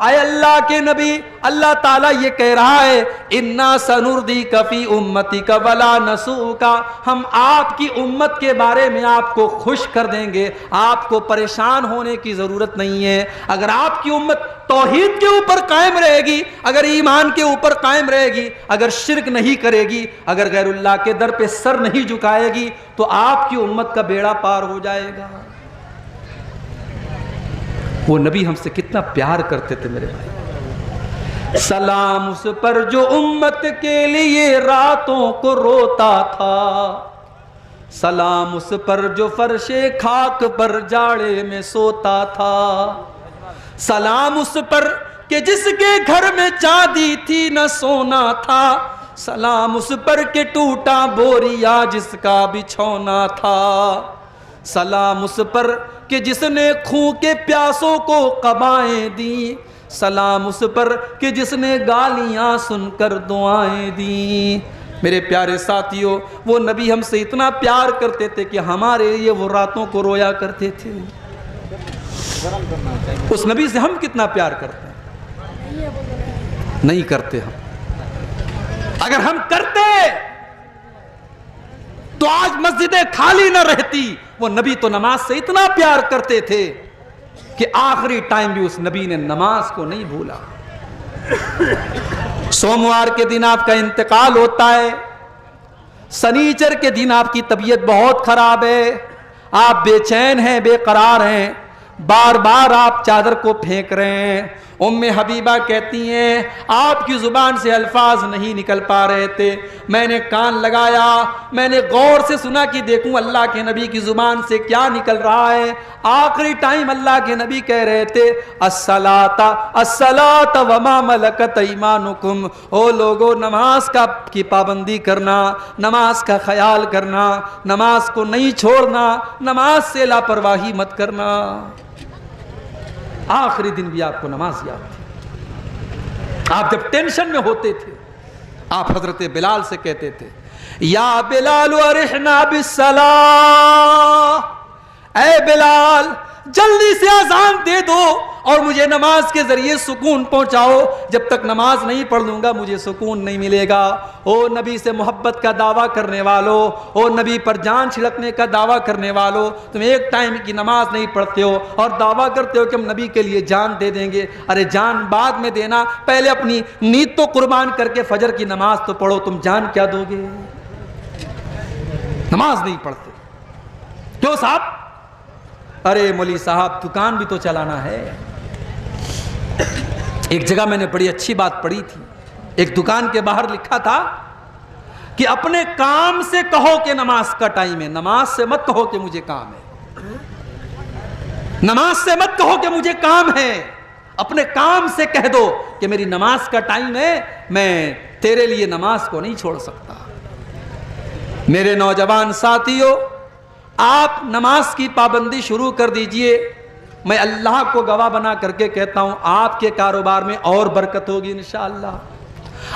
اے اللہ کے نبی, اللہ تعالیٰ یہ کہہ رہا ہے, اِنَّا سَنُرْضِيكَ فِي أُمَّتِكَ وَلَا نَسُوءُكَ, ہم آپ کی امت کے بارے میں آپ کو خوش کر دیں گے, آپ کو پریشان ہونے کی ضرورت نہیں ہے. اگر آپ کی امت توحید کے اوپر قائم رہے گی, اگر ایمان کے اوپر قائم رہے گی, اگر شرک نہیں کرے گی, اگر غیر اللہ کے در پہ سر نہیں جھکائے گی, تو آپ کی امت کا بیڑا پار ہو جائے گا. وہ نبی ہم سے کتنا پیار کرتے تھے میرے بھائی. سلام اس پر جو امت کے لیے راتوں کو روتا تھا, سلام اس پر جو فرش خاک پر جاڑے میں سوتا تھا, سلام اس پر کہ جس کے گھر میں چاندی تھی نہ سونا تھا, سلام اس پر کہ ٹوٹا بوریا جس کا بچھونا تھا, سلام اس پر کہ جس نے خون کے پیاسوں کو قبائیں دیں, سلام اس پر کہ جس نے گالیاں سن کر دعائیں دیں. میرے پیارے ساتھیوں, وہ نبی ہم سے اتنا پیار کرتے تھے کہ ہمارے لیے وہ راتوں کو رویا کرتے تھے. اس نبی سے ہم کتنا پیار کرتے ہیں؟ نہیں کرتے ہم. اگر ہم کرتے تو آج مسجدیں خالی نہ رہتی. وہ نبی تو نماز سے اتنا پیار کرتے تھے کہ آخری ٹائم بھی اس نبی نے نماز کو نہیں بھولا. سوموار کے دن آپ کا انتقال ہوتا ہے, سنیچر کے دن آپ کی طبیعت بہت خراب ہے, آپ بے چین ہیں, بے قرار ہیں, بار بار آپ چادر کو پھینک رہے ہیں. ام حبیبہ کہتی ہیں آپ کی زبان سے الفاظ نہیں نکل پا رہے تھے, میں نے کان لگایا, میں نے غور سے سنا کہ دیکھوں اللہ کے نبی کی زبان سے کیا نکل رہا ہے. آخری ٹائم اللہ کے نبی کہہ رہے تھے الصلاۃ وما ملکت ایمانکم, او لوگو نماز کی پابندی کرنا, نماز کا خیال کرنا, نماز کو نہیں چھوڑنا, نماز سے لاپرواہی مت کرنا. آخری دن بھی آپ کو نماز یاد تھی. آپ جب ٹینشن میں ہوتے تھے آپ حضرت بلال سے کہتے تھے یا بلال ارحنا بالصلاۃ, اے بلال جلدی سے اذان دے دو اور مجھے نماز کے ذریعے سکون پہنچاؤ، جب تک نماز نہیں پڑھ لوں گا مجھے سکون نہیں ملے گا۔ او نبی سے محبت کا دعویٰ کرنے والو، او نبی پر جان چھڑکنے کا دعویٰ کرنے والو، تم ایک ٹائم کی نماز نہیں پڑھتے ہو اور دعویٰ کرتے ہو کہ ہم نبی کے لیے جان دے دیں گے۔ ارے جان بعد میں دینا، پہلے اپنی نیت تو قربان کر کے فجر کی نماز تو پڑھو، تم جان کیا دو گے؟ نماز نہیں پڑھتے کیوں صاحب؟ ارے مولوی صاحب دکان بھی تو چلانا ہے۔ ایک جگہ میں نے بڑی اچھی بات پڑھی تھی، ایک دکان کے باہر لکھا تھا کہ اپنے کام سے کہو کہ نماز کا ٹائم ہے، نماز سے مت کہو کہ مجھے کام ہے، نماز سے مت کہو کہ مجھے کام ہے، اپنے کام سے کہہ دو کہ میری نماز کا ٹائم ہے، میں تیرے لیے نماز کو نہیں چھوڑ سکتا۔ میرے نوجوان ساتھیوں، آپ نماز کی پابندی شروع کر دیجئے، میں اللہ کو گواہ بنا کر کے کہتا ہوں آپ کے کاروبار میں اور برکت ہوگی انشاءاللہ،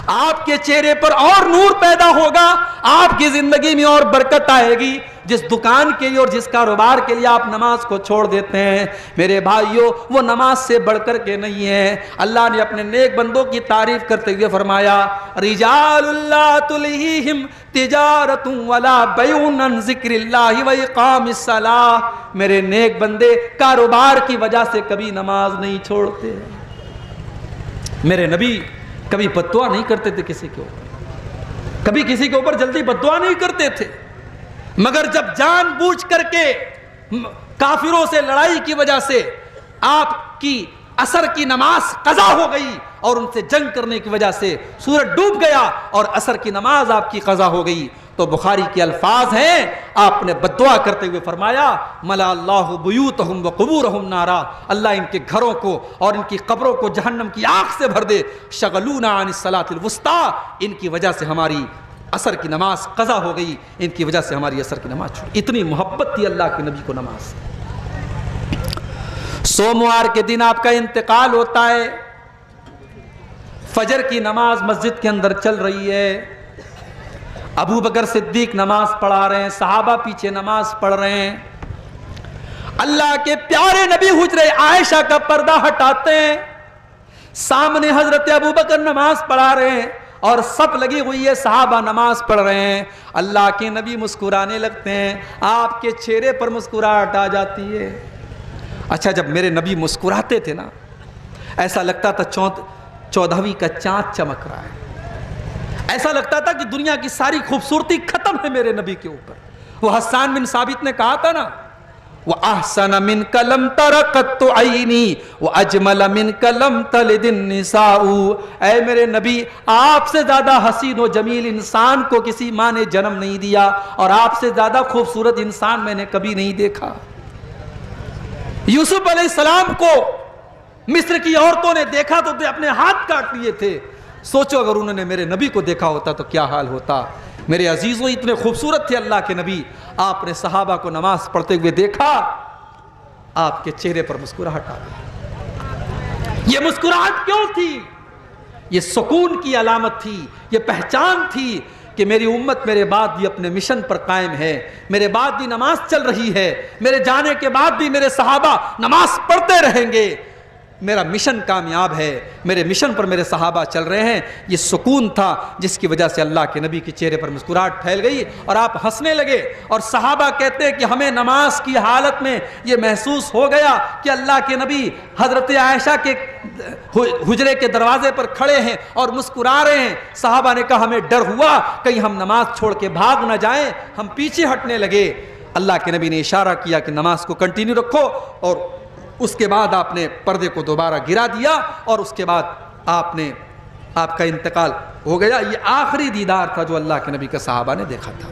آپ کے چہرے پر اور نور پیدا ہوگا، آپ کی زندگی میں اور برکت آئے گی۔ جس دکان کے لیے اور جس کاروبار کے لیے آپ نماز کو چھوڑ دیتے ہیں میرے بھائیوں، وہ نماز سے بڑھ کر کے نہیں ہے۔ اللہ نے اپنے نیک بندوں کی تعریف کرتے ہوئے فرمایا رجال اللہ تلہیہم تجارت ولا بیع عن ذکر اللہ واقام الصلاۃ، میرے نیک بندے کاروبار کی وجہ سے کبھی نماز نہیں چھوڑتے۔ میرے نبی کبھی بد دعا نہیں کرتے تھے کسی کے اوپر، کبھی کسی کے اوپر جلدی بد دعا نہیں کرتے تھے، مگر جب جان بوجھ کر کے کافروں سے لڑائی کی وجہ سے آپ کی عصر کی نماز قضا ہو گئی اور ان سے جنگ کرنے کی وجہ سے سورج ڈوب گیا اور عصر کی نماز آپ کی قضا ہو گئی، تو بخاری کے الفاظ ہیں، آپ نے بد دعا کرتے ہوئے فرمایا ملا اللہ بیوتہم وقبورہم نارا، اللہ ان کے گھروں کو اور ان کی قبروں کو جہنم کی آگ سے بھر دے، شغلونا عن الصلاۃ الوسطیٰ، ان کی وجہ سے ہماری عصر کی نماز قضا ہو گئی، ان کی وجہ سے ہماری عصر کی نماز چھوڑ۔ اتنی محبت تھی اللہ کے نبی کو نماز۔ سوموار کے دن آپ کا انتقال ہوتا ہے، فجر کی نماز مسجد کے اندر چل رہی ہے، ابو بکر صدیق نماز پڑھا رہے ہیں، صحابہ پیچھے نماز پڑھ رہے ہیں، اللہ کے پیارے نبی حجرہ عائشہ کا پردہ ہٹاتے ہیں، سامنے حضرت ابو بکر نماز پڑھا رہے ہیں اور سب لگی ہوئی ہے، صحابہ نماز پڑھ رہے ہیں، اللہ کے نبی مسکرانے لگتے ہیں، آپ کے چہرے پر مسکراہٹ آ جاتی ہے۔ اچھا جب میرے نبی مسکراتے تھے نا، ایسا لگتا تھا 14ویں کا چاند چمک رہا ہے، ایسا لگتا تھا کہ دنیا کی ساری خوبصورتی ختم ہے میرے نبی کے اوپر۔ وہ حسان بن ثابت نے کہا تھا نا وَأَحْسَنَ مِنْكَ لَمْ تَرَ قَطُّ عَيْنِي وَأَجْمَلَ مِنْكَ لَمْ تَلِدِ النِّسَاءُ، اے میرے نبی آپ سے زیادہ حسین و جمیل انسان کو کسی ماں نے جنم نہیں دیا اور آپ سے زیادہ خوبصورت انسان میں نے کبھی نہیں دیکھا۔ یوسف علیہ السلام کو مصر کی عورتوں نے دیکھا تو اپنے ہاتھ کاٹ لیے تھے، سوچو اگر انہوں نے میرے نبی کو دیکھا ہوتا تو کیا حال ہوتا۔ میرے عزیزوں اتنے خوبصورت تھے اللہ کے نبی، آپ نے صحابہ کو نماز پڑھتے ہوئے دیکھا، آپ کے چہرے پر مسکراہٹ آ گئی۔ یہ مسکراہٹ کیوں تھی؟ یہ سکون کی علامت تھی، یہ پہچان تھی کہ میری امت میرے بعد بھی اپنے مشن پر قائم ہے، میرے بعد بھی نماز چل رہی ہے، میرے جانے کے بعد بھی میرے صحابہ نماز پڑھتے رہیں گے، میرا مشن کامیاب ہے، میرے مشن پر میرے صحابہ چل رہے ہیں۔ یہ سکون تھا جس کی وجہ سے اللہ کے نبی کے چہرے پر مسکراہٹ پھیل گئی اور آپ ہنسنے لگے، اور صحابہ کہتے ہیں کہ ہمیں نماز کی حالت میں یہ محسوس ہو گیا کہ اللہ کے نبی حضرت عائشہ کے حجرے کے دروازے پر کھڑے ہیں اور مسکرا رہے ہیں۔ صحابہ نے کہا ہمیں ڈر ہوا کہیں ہم نماز چھوڑ کے بھاگ نہ جائیں، ہم پیچھے ہٹنے لگے۔ اللہ کے نبی نے اشارہ کیا کہ نماز کو کنٹینیو رکھو، اور اس کے بعد آپ نے پردے کو دوبارہ گرا دیا اور اس کے بعد آپ کا انتقال ہو گیا۔ یہ آخری دیدار تھا جو اللہ کے نبی کا صحابہ نے دیکھا تھا۔